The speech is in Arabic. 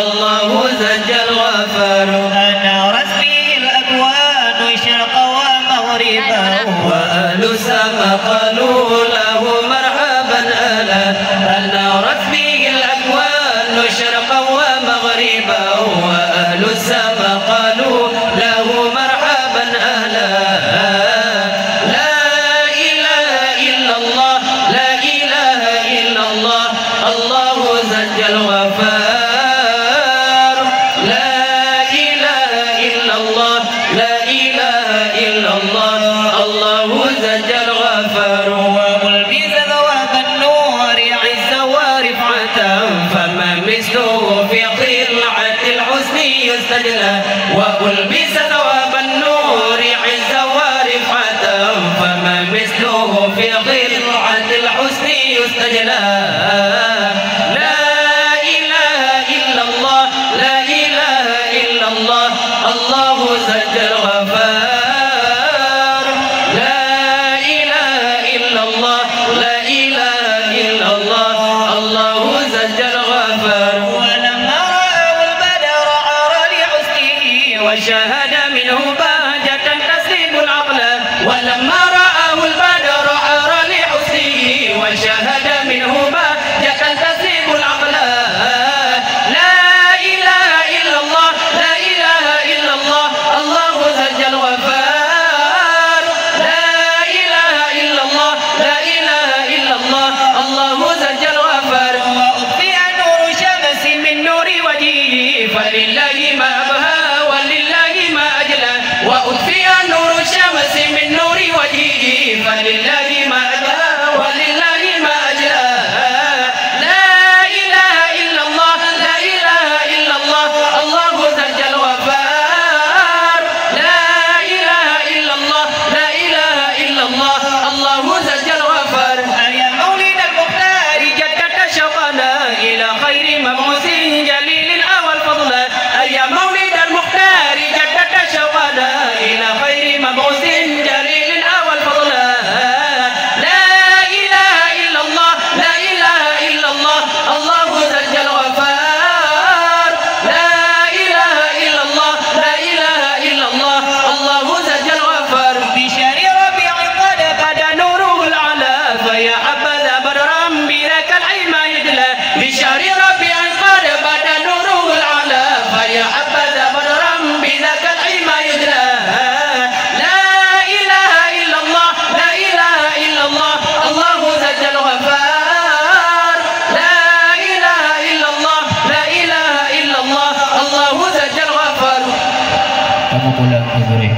الله زج الغفار. أنارت به الأكوان شرقا ومغربا وأهل السماء قالوا له مرحبا أهلا. أنارت به الأكوان شرقا ومغربا وأهل السماء قالوا له مرحبا أهلا. لا إله إلا الله لا إله إلا الله الله زج الغفار. لا إله إلا الله لا إله إلا الله الله زج الغفار. وألبس ثواب النور عزا ورفعة فما مثله في قلعة الحسن يستجلى. وألبس ثواب النور عزا ورفعة فما مثله في قلعة الحسن يستجلى. لا إله إلا الله لا إله إلا الله الله زج الغفار. لا إله إلا الله لا إله إلا الله الله زج الغفار. ولما رأوا البدر عرى لحسنه وشاهد منه بهجة تسلب العقل. ولما رأوا البدر عرى لحسنه وشاهد منه بهجة تسلب العقل. لا إله إلا الله لا إله إلا الله الله زج الغفار. لا إله إلا الله لا إله إلا الله الله زج الغفار. وأطفئ نور شمس من نور وجهه فلله ما أبهى ولله ما أجلى. وأطفئ نور الشمس من نور وجهه فلله ما أبهى ولله ما أجلى. لا إله إلا الله لا إله إلا الله الله زج الغفار. لا إله إلا الله لا إله إلا الله الله زج الغفار. يا مولد المختار جدت شوقنا إلى خير مبعوث جليل أوى الفضل. يا مولد المختار جدت شوقنا إلى خير مبعوث جليل أوى الفضل. لا إله إلا الله لا إله إلا الله الله زج الغفار. لا إله إلا الله لا إله إلا الله الله زج الغفار. بشهر ربيع قد بدا نوره العلا فيا حبذا بدرا بذاك العلم يجلى. بشهر ربيع قد بدا نوره العلا فيا حبذا بدرا بذاك العلم يجلى. لا إله إلا الله لا إله إلا الله الله زج الغفار. لا إله إلا الله لا إله إلا الله الله زج الغفار. kamu pulang Ibrahim.